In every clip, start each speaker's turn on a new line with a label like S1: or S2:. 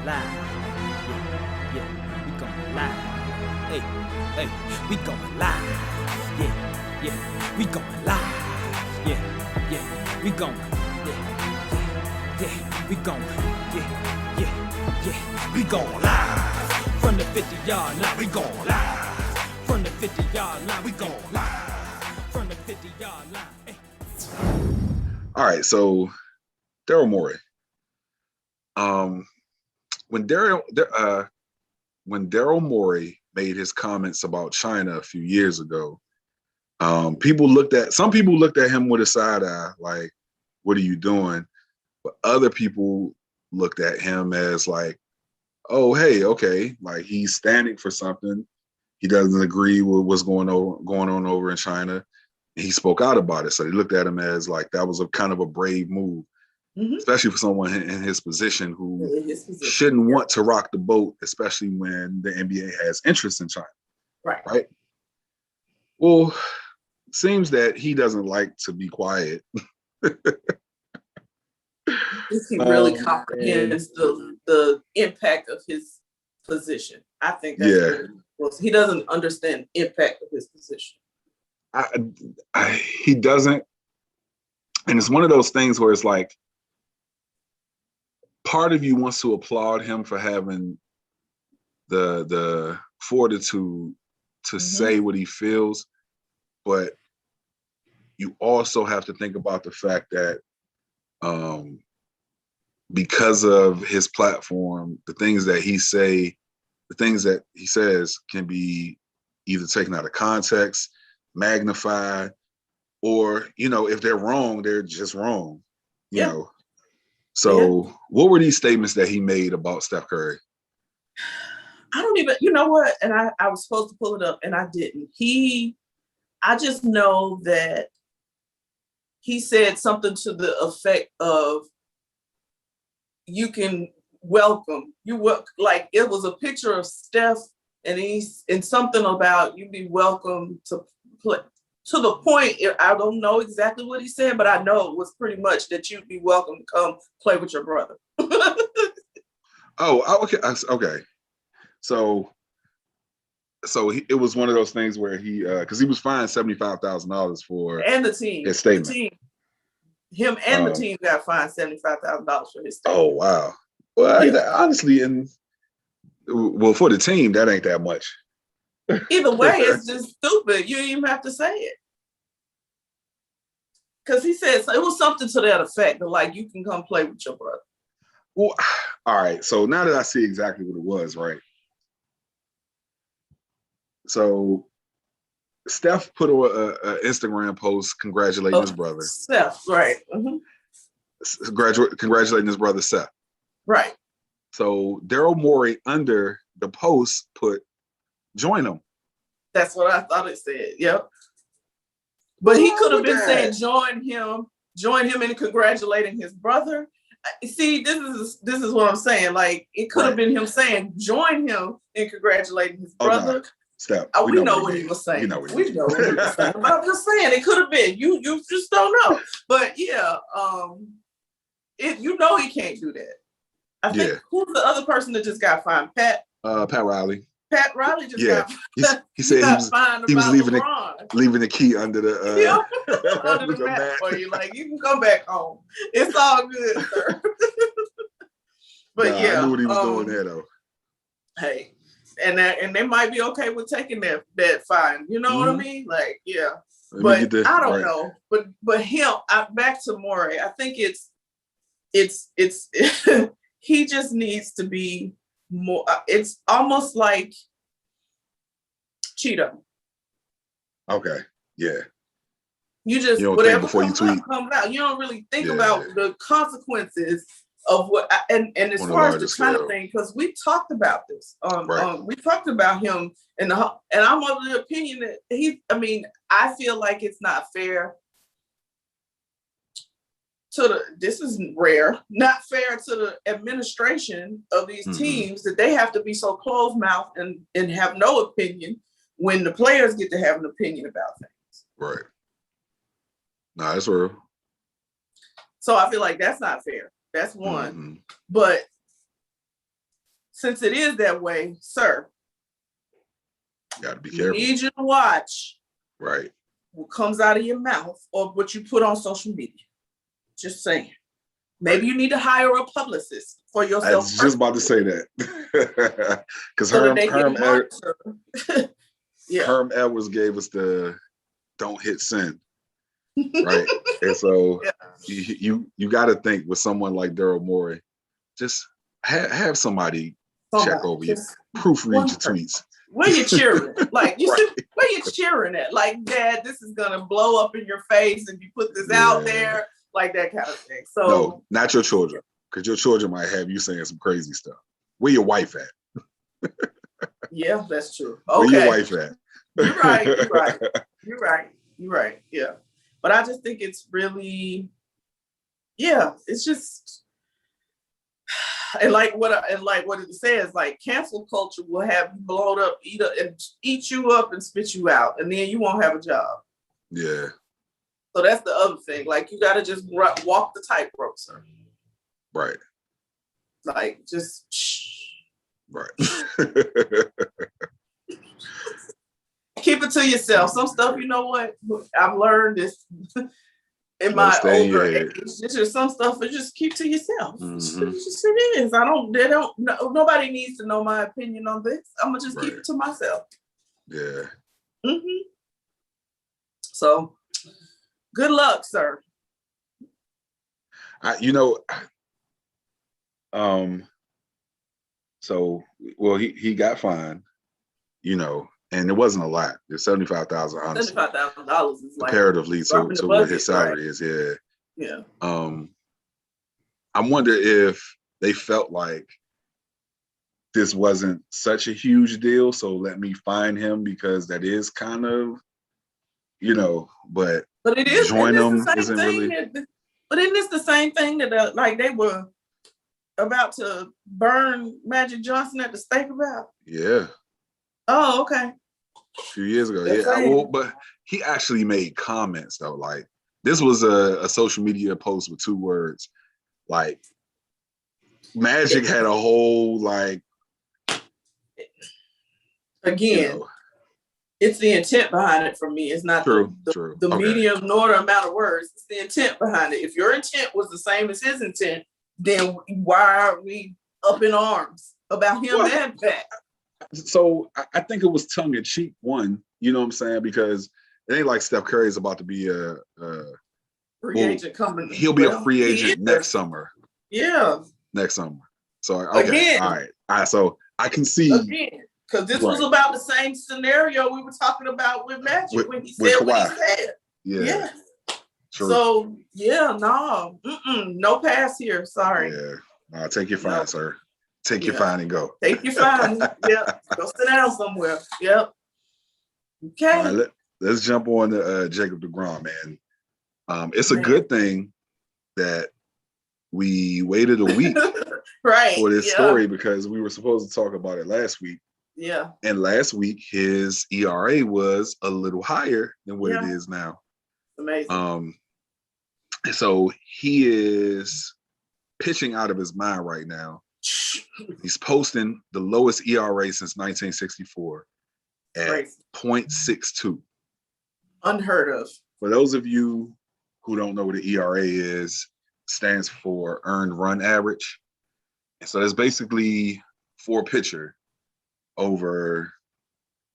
S1: live. Yeah, yeah, we going live. Hey, hey, we going live. Yeah, yeah, we going live. Yeah, yeah, we going. Yeah, yeah, we going. Yeah, yeah, yeah, we going live. From the 50-yard line, we going live. From the 50-yard line, we going live. From the 50-yard line. Hey.
S2: All right, so Daryl Morey. When Daryl Morey made his comments about China a few years ago, some people looked at him with a side eye, like, "What are you doing?" But other people looked at him as like, "Oh, hey, okay, like he's standing for something. He doesn't agree with what's going on over in China. He spoke out about it, so they looked at him as like that was a kind of a brave move." Mm-hmm. Especially for someone in his position who shouldn't want to rock the boat, especially when the NBA has interest in China. Right. Well, seems that he doesn't like to be quiet.
S3: He really comprehends the impact of his position. I think that's he doesn't understand the impact of his position.
S2: He doesn't. And it's one of those things where it's like, part of you wants to applaud him for having the fortitude to say what he feels, but you also have to think about the fact that because of his platform, the things that he says can be either taken out of context, magnified, or, if they're wrong, they're just wrong, you know. So what were these statements that he made about Steph Curry?
S3: I don't even, you know what? And I was supposed to pull it up and I didn't. I just know that he said something to the effect of, you can welcome, like it was a picture of Steph and something about you be welcome to play. To the point, I don't know exactly what he said, but I know it was pretty much that you'd be welcome to come play with your brother.
S2: Okay. So it was one of those things where he, because he was fined $75,000 for
S3: and the team,
S2: his statement.
S3: The team, him and the team got fined $75,000 for his statement.
S2: Oh wow! Well, honestly, for the team, that ain't that much.
S3: Either way, it's just stupid. You don't even have to say it. Because he said it was something to that effect, that like, you can come play with your brother.
S2: Well, all right. So now that I see exactly what it was, right? So Steph put an Instagram post congratulating his brother.
S3: Steph, right. Mm-hmm.
S2: Congratulating his brother, Seth.
S3: Right.
S2: So Daryl Morey under the post put, join him. That's
S3: what I thought it said. Yep. But he could have been saying join him in congratulating his brother. See, this is what I'm saying. Like, it could have been him saying join him in congratulating his brother.
S2: No. Step.
S3: We know what he was saying. We know what he was saying. But I'm just saying it could have been. You just don't know. But yeah, he can't do that. I think who's the other person that just got fined? Pat
S2: Riley.
S3: Pat Riley just got.
S2: He said he was leaving the key under the
S3: under the mat for you. Like, you can come back home. It's all good, sir. But
S2: I knew what he was doing there, though.
S3: Hey, and they might be okay with taking that fine. You know what I mean? Like, yeah. But I don't know. But him, back to Morey. I think it's he just needs to be more. It's almost like Cheeto.
S2: Okay. Yeah.
S3: You just whatever before you tweet comes out. You don't really think about the consequences of what. And as far as the kind of thing, because we talked about this. We talked about him, and I'm of the opinion that I feel like it's not fair. This is rare, not fair to the administration of these teams that they have to be so closed-mouthed and have no opinion when the players get to have an opinion about things.
S2: Right. Nah, that's real.
S3: So I feel like that's not fair. That's one. But since it is that way, sir,
S2: Got to be careful.
S3: need you to watch
S2: Right.
S3: what comes out of your mouth or what you put on social media. Just saying. Maybe you need to hire a publicist for
S2: I
S3: yourself.
S2: was just about to say that. Because
S3: So that they can monitor.
S2: Herm Edwards gave us the don't hit send. Right. And so you got to think with someone like Daryl Morey, just have somebody check over you, proofread your tweets.
S3: Where you cheering? Like you
S2: Right.
S3: see, where you cheering at? Like, Dad, this is gonna blow up in your face if you put this out there, like that kind of thing. So
S2: no, not your children, because your children might have you saying some crazy stuff. Where your wife at?
S3: Yeah, that's true. Okay.
S2: Where your wife at?
S3: You're right. You're right. You're right. You're right. Yeah. But I just think it's really, it's just, and like what it says, like cancel culture will have you blown up, eat you up and spit you out, and then you won't have a job.
S2: Yeah.
S3: So that's the other thing. Like you got to just walk the tightrope, sir.
S2: Right.
S3: Like just
S2: Right.
S3: keep it to yourself. Some stuff, you know what? I've learned this in my older age. It's just some stuff you just keep to yourself.
S2: Mm-hmm.
S3: It is. Nobody needs to know my opinion on this. I'm gonna just keep it to myself.
S2: Yeah.
S3: Mm-hmm. So good luck, sir.
S2: So he got fined, and it wasn't a lot. It's $75,000, honestly.
S3: $75,000 is like
S2: comparatively to what his salary is.
S3: Yeah.
S2: I wonder if they felt like this wasn't such a huge deal, so let me fine him because that is kind of, but
S3: it is
S2: join them
S3: the
S2: isn't
S3: really. But isn't this the same thing that like they were about to burn Magic Johnson at the stake about?
S2: Yeah.
S3: Oh, okay.
S2: A few years ago, but he actually made comments though. Like this was a social media post with 2 words. Like Magic had a whole
S3: again. It's the intent behind it for me. It's not the medium nor the amount of words. It's the intent behind it. If your intent was the same as his intent, then why are we up in arms about him and Pat?
S2: So I think it was tongue in cheek. One, you know what I'm saying? Because it ain't like Steph Curry's about to be a
S3: free agent coming.
S2: He'll be a free agent next summer.
S3: Yeah.
S2: Next summer. So okay, all right. So I can see
S3: again because this was about the same scenario we were talking about with Magic when he said what he said.
S2: Yeah. True.
S3: So no pass here. Sorry.
S2: Yeah. Take your fine, sir. Take your fine and go.
S3: Take your fine. Yep. Go sit down somewhere. Yep. Okay.
S2: All right, let's jump on to Jacob DeGrom, man. It's a good thing that we waited a week for this story because we were supposed to talk about it last week.
S3: Yeah.
S2: And last week his ERA was a little higher than what it is now.
S3: Amazing.
S2: So he is pitching out of his mind right now. He's posting the lowest ERA since 1964 at 0.62.
S3: Unheard of.
S2: For those of you who don't know what the ERA is, stands for earned run average. And so that's basically for a pitcher over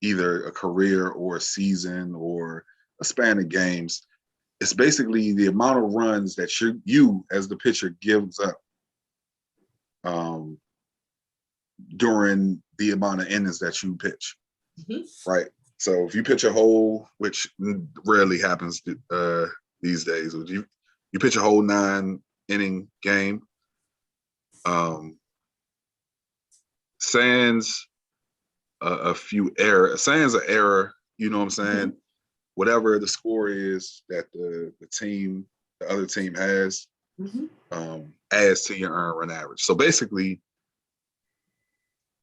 S2: either a career or a season or a span of games. It's basically the amount of runs that you as the pitcher gives up during the amount of innings that you pitch. Mm-hmm. Right. So if you pitch a whole, which rarely happens these days, you pitch a whole 9-inning game, sans a few errors, sans an error, you know what I'm saying? Mm-hmm. Whatever the score is that the other team has, adds to your earned run average. So basically,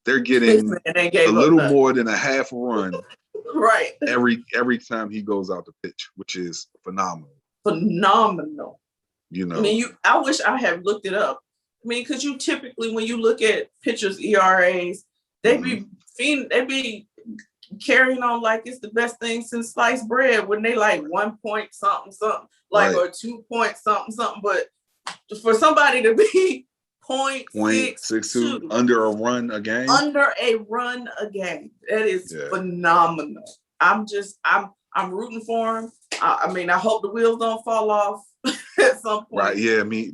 S2: they're getting a little more than a half run
S3: right
S2: every time he goes out to pitch, which is phenomenal.
S3: Phenomenal.
S2: You know,
S3: I mean, I wish I had looked it up. mean, because you typically, when you look at pitchers' ERAs, they be carrying on like it's the best thing since sliced bread when they like 1 point something, like, or 2 point something. But for somebody to be 0.62
S2: under a run a game,
S3: that is phenomenal. I'm rooting for him. I mean, I hope the wheels don't fall off at some point.
S2: Right? Yeah, me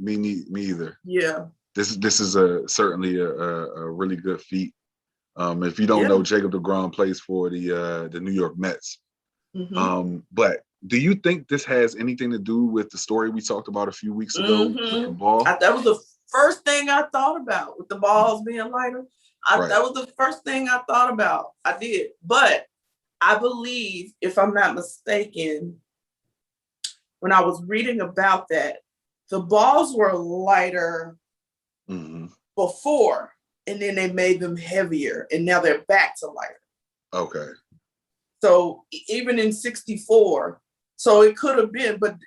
S2: either.
S3: Yeah.
S2: This is certainly a really good feat. If you don't know, Jacob DeGrom plays for the New York Mets. But do you think this has anything to do with the story we talked about a few weeks ago with the ball?
S3: That was the first thing I thought about, with the balls being lighter. That was the first thing I thought about. I did. But I believe, if I'm not mistaken, when I was reading about that, the balls were lighter before, and then they made them heavier, and now they're back to lighter.
S2: Okay.
S3: So even in 64, so it could have been, but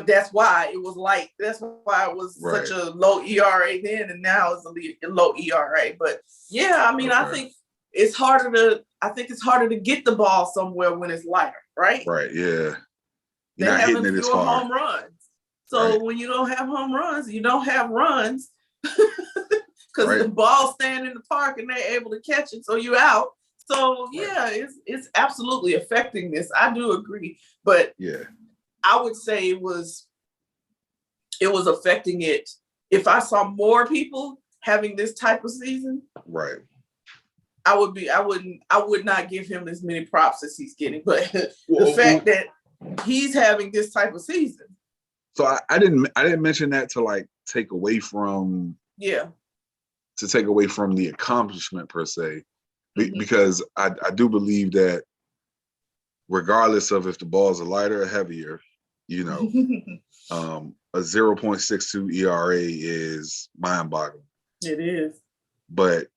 S3: that's why it was light. That's why it was such a low ERA then, and now it's a low ERA. But yeah, I mean, I think it's harder to get the ball somewhere when it's lighter, right?
S2: Right. Yeah.
S3: They're not having fewer home runs. So when you don't have home runs, you don't have runs because the ball's staying in the park and they're able to catch it. So you're out. So yeah, it's absolutely affecting this. I do agree, but I would say it was affecting it. If I saw more people having this type of season, I would not give him as many props as he's getting. But the fact that he's having this type of season.
S2: So I didn't mention that to like take away from the accomplishment per se. Because I do believe that regardless of if the balls are lighter or heavier, you know, a 0.62 ERA is mind-boggling.
S3: It is.
S2: But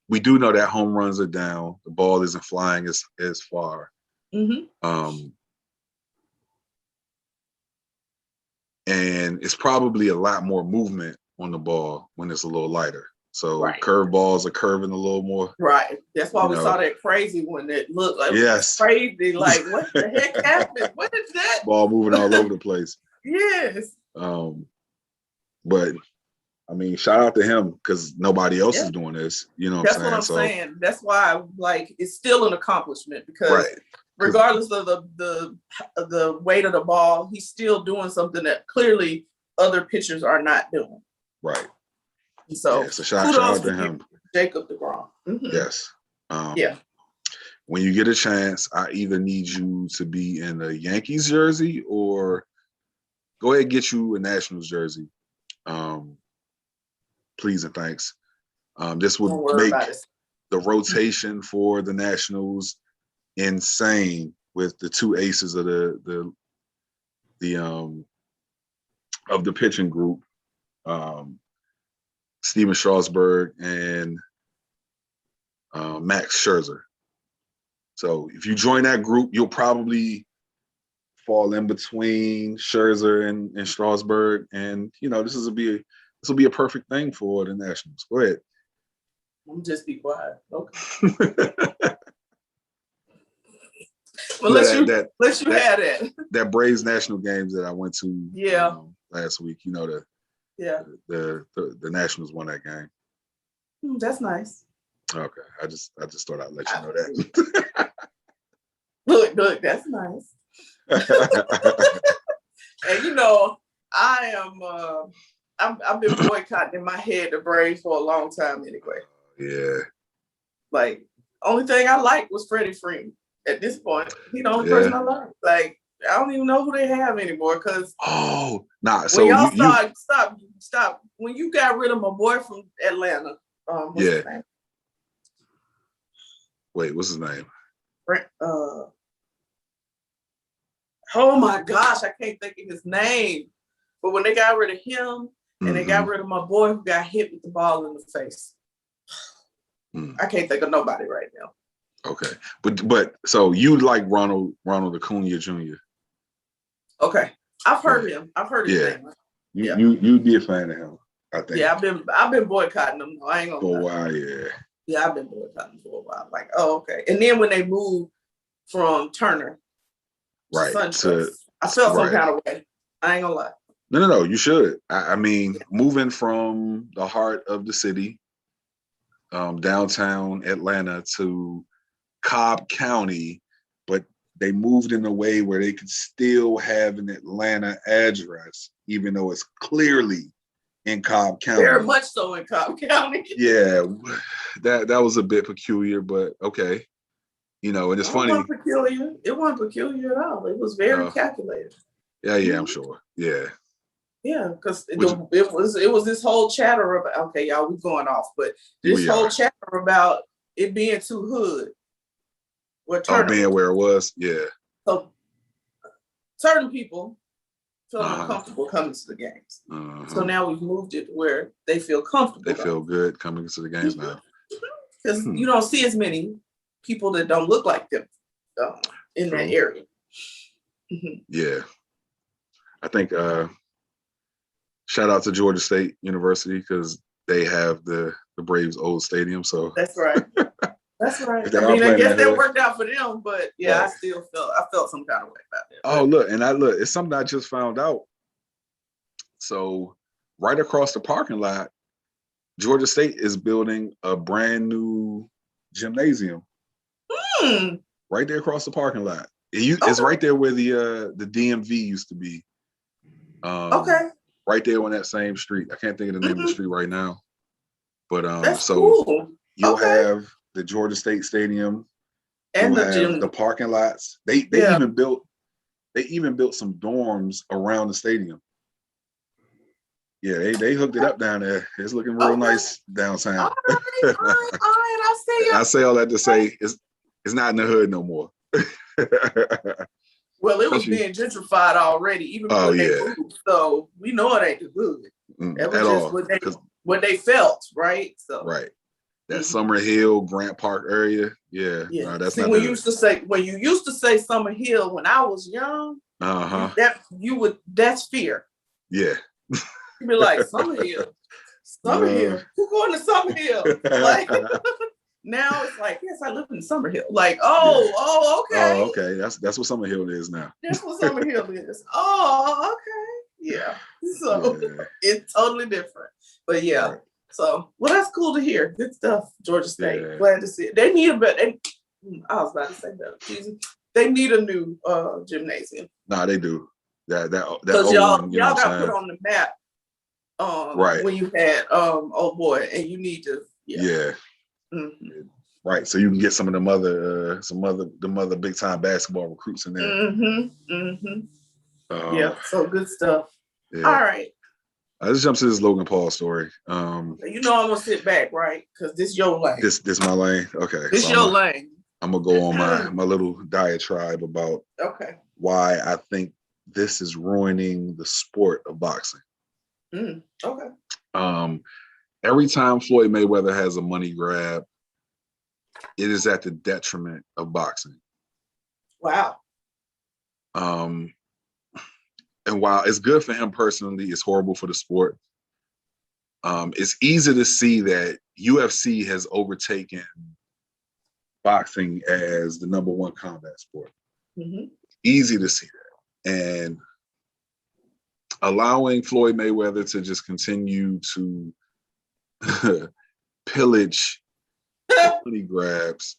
S2: we do know that home runs are down. The ball isn't flying as far. And it's probably a lot more movement on the ball when it's a little lighter. So curve balls are curving a little more. Right.
S3: That's why we saw that crazy one that looked like crazy. Like, what the heck happened? What is that?
S2: Ball moving all over the place.
S3: Yes.
S2: But I mean, shout out to him because nobody else is doing this. You know what I'm saying?
S3: That's what I'm saying. That's why, like, it's still an accomplishment because regardless of the weight of the ball, he's still doing something that clearly other pitchers are not doing.
S2: Right.
S3: So,
S2: shout out to him.
S3: Jacob DeGrom.
S2: Yes. When you get a chance, I either need you to be in a Yankees jersey or go ahead and get you a Nationals jersey. Please and thanks. This would make the rotation for the Nationals insane with the two aces of the pitching group. Steven Strasburg and Max Scherzer. So if you join that group, you'll probably fall in between Scherzer and Strasburg, and you know this will be a perfect thing for the Nationals. Go ahead.
S3: I'm just be quiet. Okay. Well, let you have that.
S2: That Braves national games that I went to last week. You know the Nationals won that game.
S3: That's nice.
S2: Okay, I just thought I'd let you know that.
S3: Look, that's nice. And you know, I've been boycotting in my head the Braves for a long time anyway.
S2: Yeah.
S3: Like, only thing I liked was Freddie Freeman. At this point, he's the only person I like. Like, I don't even know who they have anymore because
S2: So
S3: when y'all stop. When you got rid of my boy from Atlanta, what's his name?
S2: Wait, what's his name?
S3: Oh my gosh, I can't think of his name. But when they got rid of him and they got rid of my boy who got hit with the ball in the face, I can't think of nobody right now.
S2: Okay, but so you like Ronald Acuna Jr.
S3: Okay, I've heard him. I've heard his name.
S2: You'd be a fan of him. I think.
S3: Yeah, I've been boycotting them. I ain't gonna
S2: For a
S3: lie.
S2: while, yeah.
S3: Yeah, I've been boycotting for a while. Like, oh, okay. And then when they moved from Turner to
S2: Right.
S3: SunTrust, I felt some kind of way. I ain't gonna lie.
S2: No. You should. I mean, moving from the heart of the city, downtown Atlanta, to Cobb County, but they moved in a way where they could still have an Atlanta address, even though it's clearly in Cobb County.
S3: Very much so in Cobb County.
S2: Yeah, that was a bit peculiar, but okay. You know, and it's funny.
S3: It wasn't peculiar at all. It was very calculated.
S2: Yeah, I'm sure. Yeah.
S3: Yeah, because it was this whole chatter about, okay, y'all, we going off, but this whole chatter about it being too hood.
S2: Being where it was, yeah.
S3: So certain people feel uncomfortable coming to the games. So now we've moved it where they feel comfortable.
S2: They feel good coming to the games now.
S3: Because you don't see as many people that don't look like them in that area.
S2: Yeah. I think shout out to Georgia State University because they have the Braves old stadium. So
S3: that's right. That's right. I mean, I guess that worked out for them, but yeah, I felt some kind of way about that.
S2: Oh, look, it's something I just found out. So right across the parking lot, Georgia State is building a brand new gymnasium. Right there across the parking lot. It's right there where the DMV used to be. Right there on that same street. I can't think of the name of the street right now. But
S3: that's cool.
S2: You'll have the Georgia State Stadium and the parking lots. They even built some dorms around the stadium. Yeah, they hooked it up down there. It's looking real nice downtown.
S3: All right.
S2: I say all that to say it's not in the hood no more.
S3: Well, it was being gentrified already, even when they moved. So we know it ain't the hood. That was just what they felt, right? So
S2: right. That Summer Hill, Grant Park area. Yeah. No, that's not
S3: when you used to say Summer Hill when I was young, that's fear.
S2: Yeah.
S3: You'd be like, Summer Hill. Hill. Who going to Summer Hill? Like now it's like, yes, I live in Summer Hill. Like, okay.
S2: Oh, okay. That's what Summer Hill is now.
S3: That's what Summer Hill is. Oh, okay. Yeah. So it's totally different. But yeah. Right. So that's cool to hear. Good stuff, Georgia State. Yeah. Glad to see it. They need I was about to say that. They need a new gymnasium.
S2: Nah, they do. That
S3: because y'all got put on the map.
S2: Right.
S3: When you had oh boy, and you need to
S2: Mm-hmm. Right, so you can get some of them other big time basketball recruits in there.
S3: So good stuff. Yeah. All right.
S2: Let's jump to this Logan Paul story.
S3: I'm gonna sit back, right? Because this your lane.
S2: This my lane. Okay.
S3: This your lane.
S2: I'm gonna go on my little diatribe about why I think this is ruining the sport of boxing. Every time Floyd Mayweather has a money grab, it is at the detriment of boxing.
S3: Wow.
S2: And while it's good for him personally, it's horrible for the sport. It's easy to see that UFC has overtaken boxing as the number one combat sport. Easy to see that. And allowing Floyd Mayweather to just continue to pillage money grabs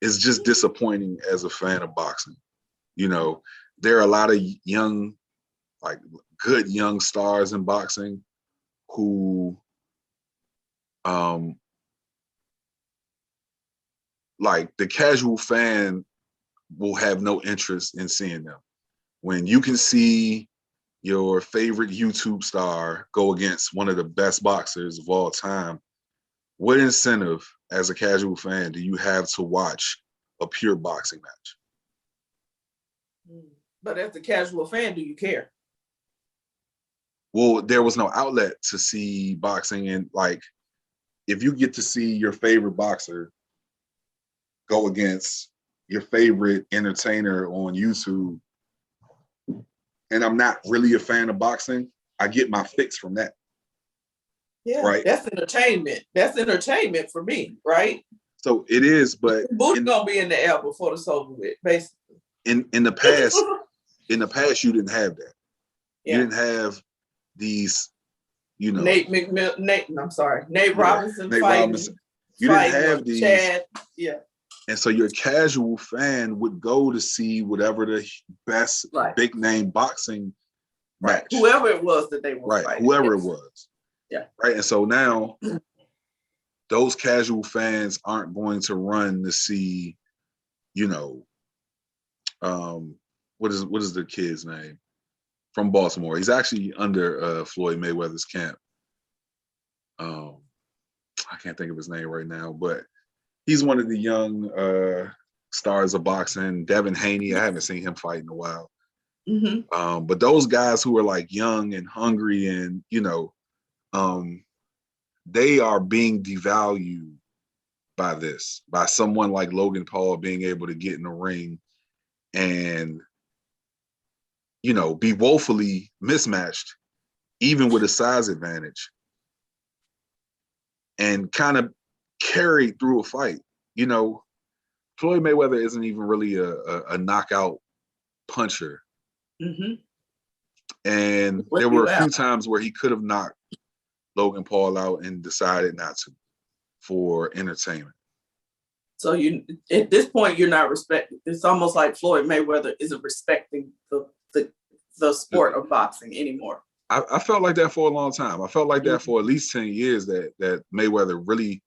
S2: is just disappointing as a fan of boxing. There are a lot of young, good young stars in boxing who the casual fan will have no interest in seeing them. When you can see your favorite YouTube star go against one of the best boxers of all time, what incentive as a casual fan do you have to watch a pure boxing match?
S3: But as a casual fan, do you care?
S2: Well, there was no outlet to see boxing, and if you get to see your favorite boxer go against your favorite entertainer on YouTube, and I'm not really a fan of boxing, I get my fix from that.
S3: Yeah,
S2: right.
S3: That's entertainment. That's entertainment for me, right?
S2: So it is, but
S3: booty gonna be in the air before it's over with, basically.
S2: In the past, you didn't have that.
S3: Yeah.
S2: You didn't have these, you know,
S3: Nate Robinson
S2: Nate
S3: fighting.
S2: Robinson. You didn't have these.
S3: Chad. Yeah.
S2: And so your casual fan would go to see whatever the best big name boxing match.
S3: Whoever it was that they were fighting.
S2: Whoever it was.
S3: Yeah.
S2: Right. And so now those casual fans aren't going to run to see, you know, what is the kid's name from Baltimore? He's actually under Floyd Mayweather's camp. I can't think of his name right now, but he's one of the young stars of boxing. Devin Haney, I haven't seen him fight in a while.
S3: Mm-hmm.
S2: But those guys who are like young and hungry and, you know, they are being devalued by this, by someone like Logan Paul being able to get in the ring and, you know, be woefully mismatched, even with a size advantage, and kind of carried through a fight. You know, Floyd Mayweather isn't even really a knockout puncher.
S3: Mm-hmm.
S2: And there were a few times where he could have knocked Logan Paul out and decided not to for entertainment.
S3: So you, at this point, you're not respecting. It's almost like Floyd Mayweather isn't respecting the sport of boxing anymore.
S2: I felt like that for a long time. I felt like that for at least 10 years that Mayweather really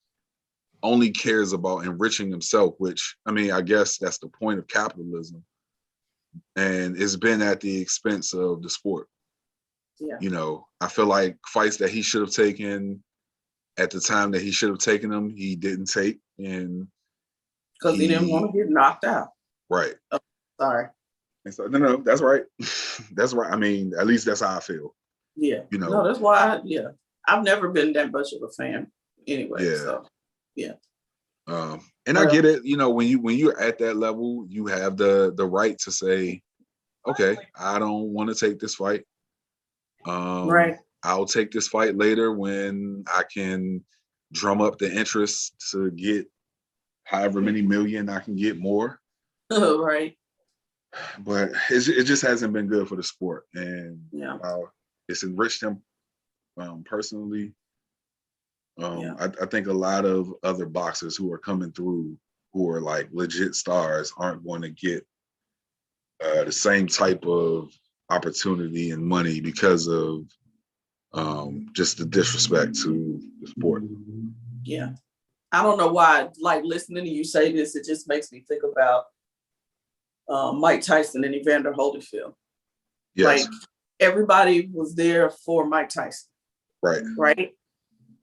S2: only cares about enriching himself, which, I mean, I guess that's the point of capitalism. And it's been at the expense of the sport.
S3: Yeah.
S2: You know, I feel like fights that he should have taken at the time that he should have taken them, he didn't take. And
S3: because he didn't want to get knocked out.
S2: Right.
S3: Oh, sorry.
S2: And so, no, that's right. That's right. I mean, at least that's how I feel.
S3: Yeah.
S2: You know.
S3: No, that's why. I've never been that much of a fan anyway.
S2: Yeah.
S3: So, yeah.
S2: And I get it. You know, when you're at that level, you have the right to say, okay, I don't want to take this fight.
S3: Right.
S2: I'll take this fight later when I can drum up the interest to get however many million I can get more.
S3: Right.
S2: But it just hasn't been good for the sport. And it's enriched him personally. I think a lot of other boxers who are coming through who are like legit stars aren't going to get the same type of opportunity and money because of just the disrespect to the sport.
S3: Yeah. I don't know why, like listening to you say this, it just makes me think about Mike Tyson and Evander Holyfield.
S2: Yes.
S3: Like everybody was there for Mike Tyson.
S2: Right.
S3: Right.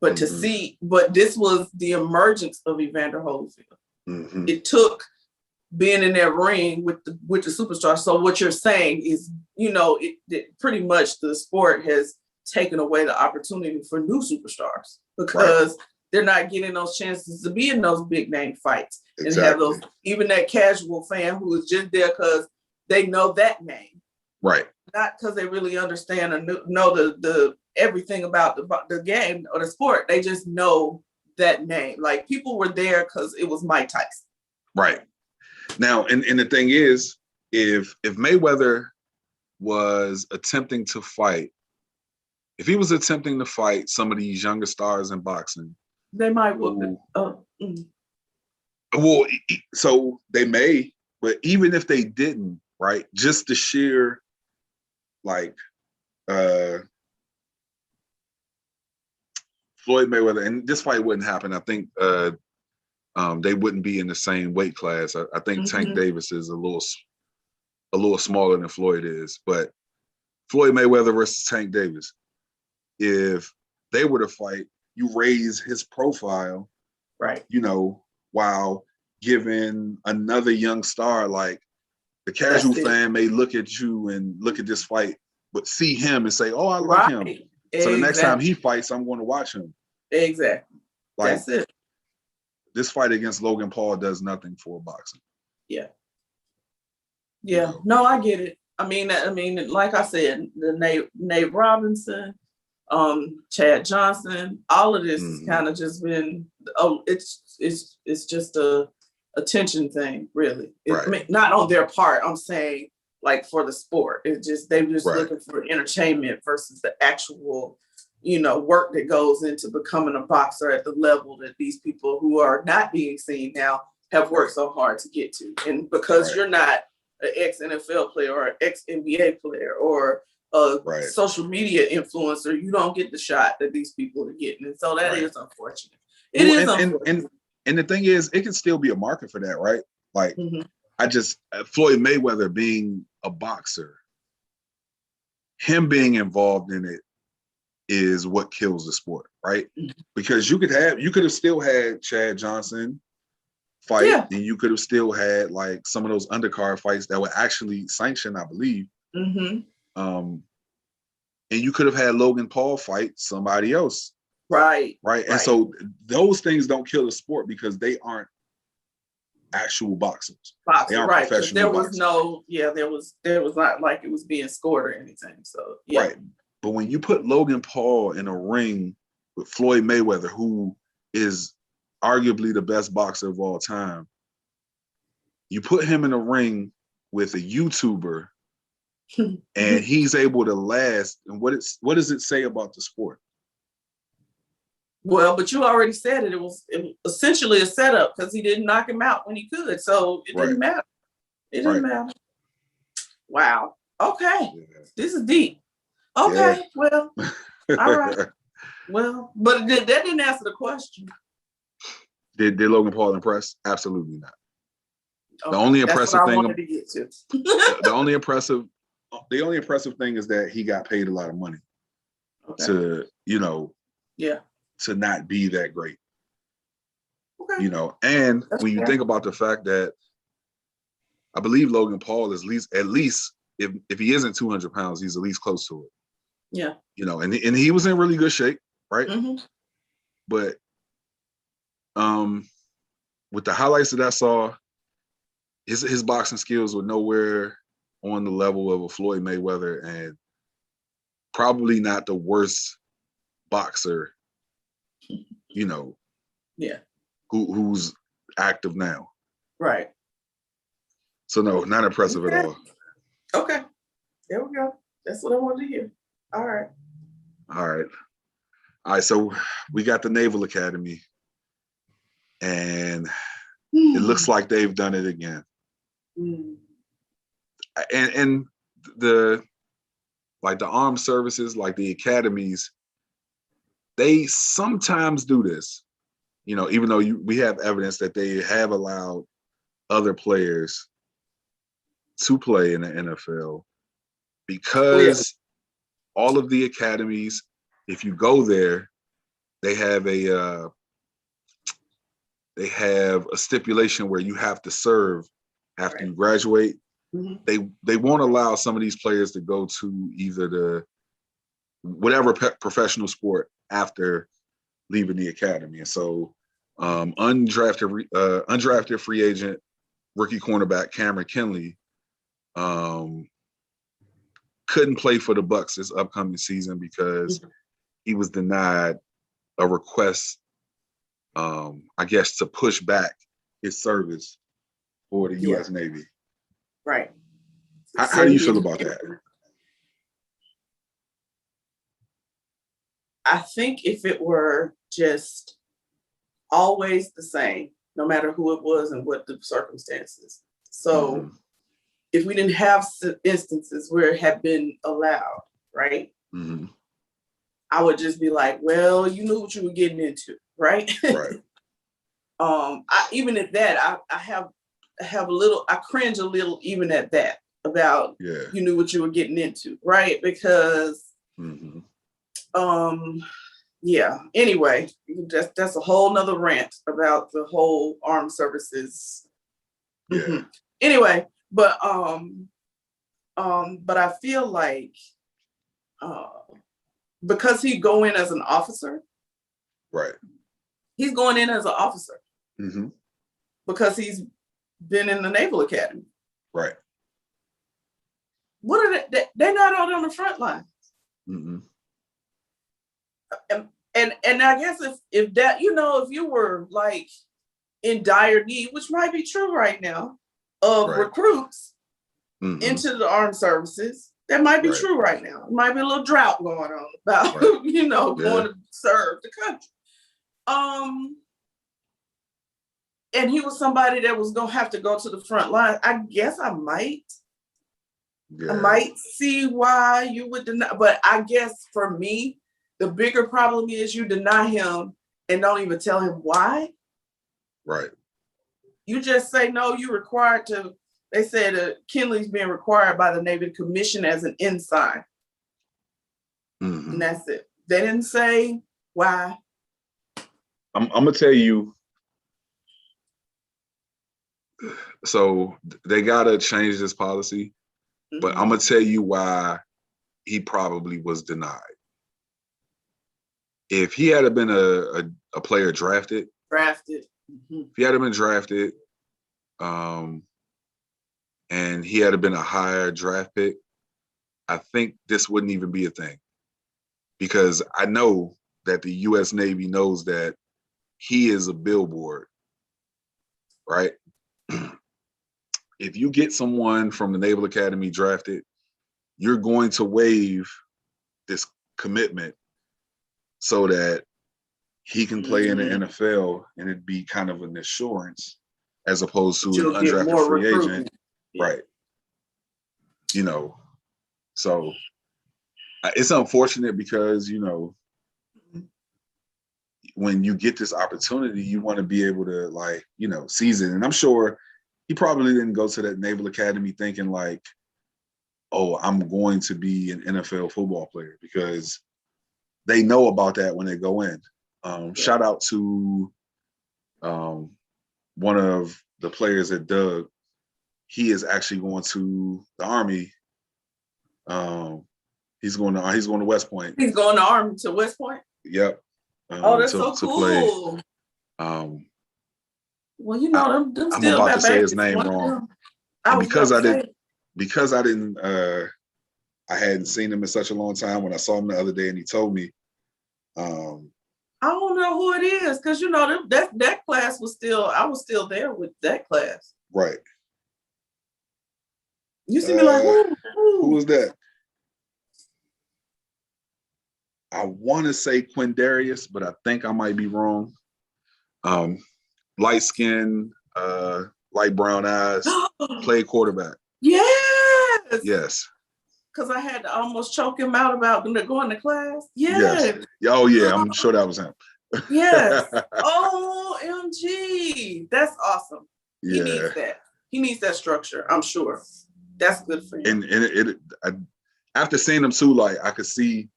S3: But to see, but this was the emergence of Evander Holyfield.
S2: Mm-hmm.
S3: It took being in that ring with the superstar. So what you're saying is, you know, it pretty much the sport has taken away the opportunity for new superstars because they're not getting those chances to be in those big name fights and have those, even that casual fan who is just there because they know that name.
S2: Right.
S3: Not because they really understand or know the everything about the game or the sport. They just know that name. Like people were there because it was Mike Tyson.
S2: Right. Now, and the thing is, if Mayweather was attempting to fight, if he was attempting to fight some of these younger stars in boxing,
S3: they might whoop
S2: it. Well, so they may, but even if they didn't, right, just the sheer, like, Floyd Mayweather, and this fight wouldn't happen. I think they wouldn't be in the same weight class. I think Tank Davis is a little smaller than Floyd is, but Floyd Mayweather versus Tank Davis, if they were to fight, you raise his profile,
S3: right?
S2: You know, while giving another young star, like the casual fan may look at you and look at this fight, but see him and say, "Oh, I like him." So the next time he fights, I'm going to watch him.
S3: Exactly.
S2: Like,
S3: that's it.
S2: This fight against Logan Paul does nothing for boxing.
S3: Yeah. Yeah. No, I get it. I mean, like I said, the Nate Robinson, Chad Johnson, all of this has kind of just been, it's just a attention thing, really.
S2: Right.
S3: I mean, not on their part. I'm saying, like, for the sport, it's just they were just looking for entertainment versus the actual, work that goes into becoming a boxer at the level that these people who are not being seen now have worked so hard to get to. And because you're not an ex-NFL player or an ex-NBA player or a social media influencer, you don't get the shot that these people are getting. And so that is unfortunate. It is unfortunate.
S2: And the thing is, it can still be a market for that, right? Like, Floyd Mayweather being a boxer, him being involved in it is what kills the sport, right? Because you could have still had Chad Johnson fight, and you could have still had like some of those undercard fights that were actually sanctioned, I believe. And you could have had Logan Paul fight somebody else. Right. And so those things don't kill the sport because they aren't actual boxers. They aren't professional boxers.
S3: There was not like it was being scored or anything. So
S2: Right. But when you put Logan Paul in a ring with Floyd Mayweather, who is arguably the best boxer of all time, you put him in a ring with a YouTuber and he's able to last. And what does it say about the sport?
S3: Well, but you already said it. It was essentially a setup because he didn't knock him out when he could. So it didn't matter. It didn't matter. Wow. Okay. This is deep. Okay. Well, all right. Well, but that didn't answer the question.
S2: Did Logan Paul impress? Absolutely not.
S3: Okay.
S2: The only impressive thing
S3: to get to.
S2: the only impressive thing is that he got paid a lot of money to, to not be that great. Okay. And that's when you think about the fact that I believe Logan Paul is at least if he isn't 200 pounds, he's at least close to it.
S3: Yeah.
S2: And he was in really good shape, right? But with the highlights that I saw, his boxing skills were nowhere on the level of a Floyd Mayweather, and probably not the worst boxer, who's active now. Right. So no, not impressive at all.
S3: Okay. There we go. That's what I wanted to hear. All right.
S2: So we got the Naval Academy, and it looks like they've done it again. And the armed services, like the academies, they sometimes do this, even though we have evidence that they have allowed other players to play in the NFL, because all of the academies, if you go there, they have a stipulation where you have to serve after you graduate. They won't allow some of these players to go to either whatever professional sport after leaving the academy. And so undrafted free agent rookie cornerback Cameron Kinley couldn't play for the Bucs this upcoming season because he was denied a request, I guess, to push back his service for the U.S. Navy.
S3: Right.
S2: How do you feel about that?
S3: I think if it were just always the same, no matter who it was and what the circumstances. So if we didn't have instances where it had been allowed, right? I would just be like, well, you knew what you were getting into, right? Right. Even at that, I cringe a little even at that about you knew what you were getting into, right? Because anyway, that's a whole nother rant about the whole armed services. Anyway, but I feel like because he go in as an officer,
S2: right?
S3: He's going in as an officer because he's been in the Naval Academy,
S2: right?
S3: What are they? They're not out on the front line.
S2: Mm-mm.
S3: And I guess if that, you know, if you were like in dire need, which might be true right now, of recruits into the armed services, that might be true right now. It might be a little drought going on about you know, going to serve the country. And he was somebody that was gonna have to go to the front line. I guess I might see why you would deny, but I guess for me, the bigger problem is you deny him and don't even tell him why.
S2: Right.
S3: You just say, no, you're required to, they said Kinley's being required by the Navy to commission as an ensign. And that's it. They didn't say why.
S2: I'm gonna tell you, so they gotta change this policy, but I'm gonna tell you why he probably was denied. If he had been a player drafted, if he had been drafted, and he had been a higher draft pick, I think this wouldn't even be a thing. Because I know that the U.S. Navy knows that he is a billboard, right? If you get someone from the Naval Academy drafted, you're going to waive this commitment so that he can play in the NFL, and it'd be kind of an assurance as opposed to an undrafted free agent. Right. You know, so it's unfortunate because, you know, when you get this opportunity, you want to be able to, like, you know, seize it. And I'm sure he probably didn't go to that Naval Academy thinking like, oh, I'm going to be an NFL football player, because they know about that when they go in. Shout out to one of the players at Doug. He is actually going to the Army. He's going to West Point.
S3: He's going to Army to West Point?
S2: Yep.
S3: That's so cool.
S2: Play.
S3: Well, you know, them
S2: I'm about to say his name wrong. Because I hadn't seen him in such a long time, when I saw him the other day and he told me,
S3: I don't know who it is, because, you know, that class was still, I was still there with that class.
S2: Right.
S3: You see me like,
S2: who was that? I want to say Quindarius, but I think I might be wrong. Light skin, light brown eyes, played quarterback.
S3: Yes.
S2: Yes.
S3: Because I had to almost choke him out about going to class. Yes.
S2: Oh, yeah, I'm sure that was him.
S3: Yes. OMG. That's awesome.
S2: Yeah.
S3: He needs that. He needs that structure, I'm sure. That's good for him.
S2: And after seeing him too, like, I could see,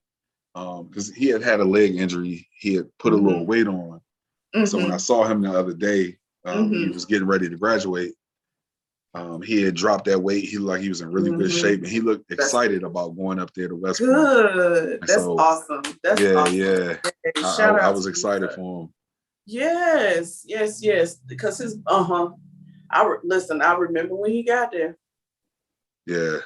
S2: because he had a leg injury, he had put a little weight on. So when I saw him the other day, he was getting ready to graduate. He had dropped that weight. He looked like he was in really good shape, and he looked excited about going up there to West Point.
S3: Good. That's awesome. That's awesome.
S2: Yeah.
S3: Shout out.
S2: I was excited for him.
S3: Yes. Because his I remember when he got there.
S2: Yeah.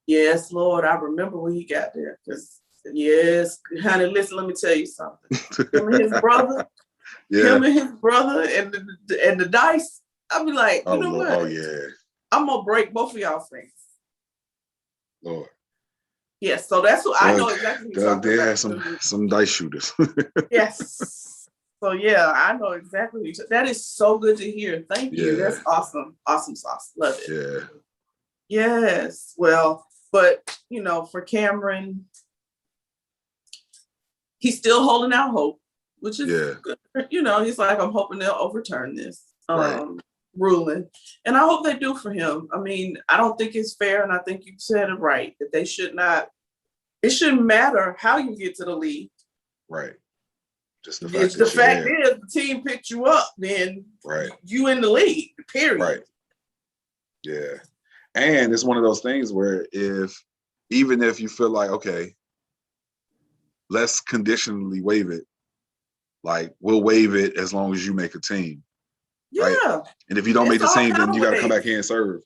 S3: Yes, Lord, I remember when he got there. Because yes, honey, listen, let me tell you something. Him and his brother, and the dice. I'll be like, you know what?
S2: Oh yeah.
S3: I'm gonna break both of y'all things.
S2: Lord.
S3: Yes, so that's what I know exactly.
S2: Doug did have some dice shooters.
S3: Yes. So yeah, I know exactly. That is so good to hear. Thank you. That's awesome. Awesome sauce. Love it.
S2: Yeah.
S3: Yes. Well, but you know, for Cameron, he's still holding out hope, which is good. You know, he's like, I'm hoping they'll overturn this ruling. And I hope they do for him. I mean, I don't think it's fair, and I think you said it right, that they should not, it shouldn't matter how you get to the league.
S2: Right. Just the
S3: fact is the team picked you up, then you in the league, period.
S2: Right. Yeah. And it's one of those things where even if you feel like, okay, let's conditionally waive it, like, we'll waive it as long as you make a team.
S3: Yeah.
S2: Right? And if you don't make the team, then you got to come back here and serve.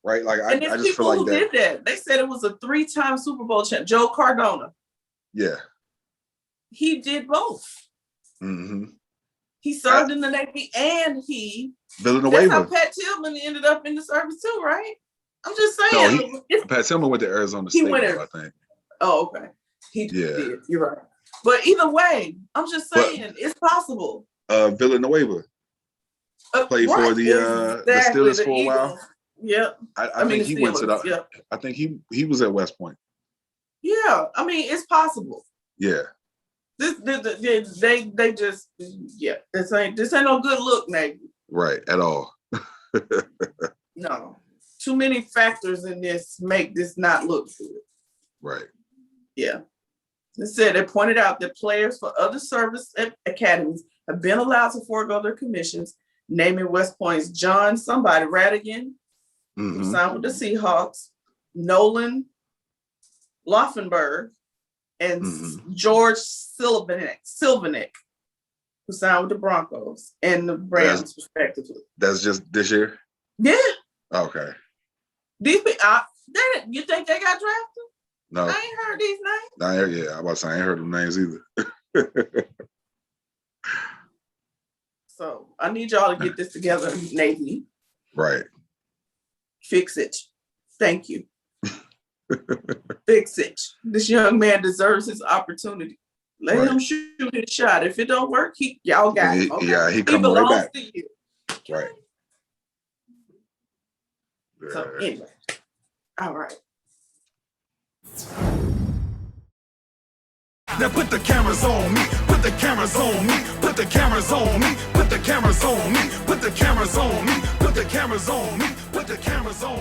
S2: right? Like
S3: And
S2: I
S3: there's
S2: just feel
S3: people
S2: like
S3: who
S2: that.
S3: did that. They said it was a 3-time Super Bowl champ. Joe Cardona.
S2: Yeah.
S3: He did both.
S2: Mm-hmm.
S3: He served in the Navy and
S2: Villanueva.
S3: that's how Pat Tillman ended up in the service too, right? I'm just
S2: No,
S3: saying.
S2: Pat Tillman went to Arizona State, I think.
S3: Oh, okay. He did. You're right. But either way, I'm just saying it's possible.
S2: Villanueva played for the Steelers for a while.
S3: Yep.
S2: I think he went to the. Yep. I think he was at West Point.
S3: Yeah, I mean it's possible.
S2: Yeah.
S3: They just this ain't no good look, Navy.
S2: Right, at all.
S3: No, too many factors in this make this not look good.
S2: Right.
S3: Yeah. It said they pointed out that players for other service academies have been allowed to forego their commissions, naming West Point's John Radigan, who signed with the Seahawks, Nolan Laufenberg, and George Sylvanek, who signed with the Broncos and the Rams, respectively.
S2: That's just this year?
S3: Yeah.
S2: Okay.
S3: These people, you think they got drafted?
S2: No.
S3: I ain't heard these names.
S2: I was about to say, I ain't heard them names either.
S3: So I need y'all to get this together, Navy.
S2: Right.
S3: Fix it. Thank you. Fix it. This young man deserves his opportunity. Let him shoot his shot. If it don't work, y'all got him. Okay?
S2: Yeah, he coming right back.
S3: To you. Okay?
S2: Right.
S3: So anyway, all right.
S4: Now put the cameras on me, put the cameras on me, put the cameras on me, put the cameras on me, put the cameras on me, put the cameras on me, put the cameras on me.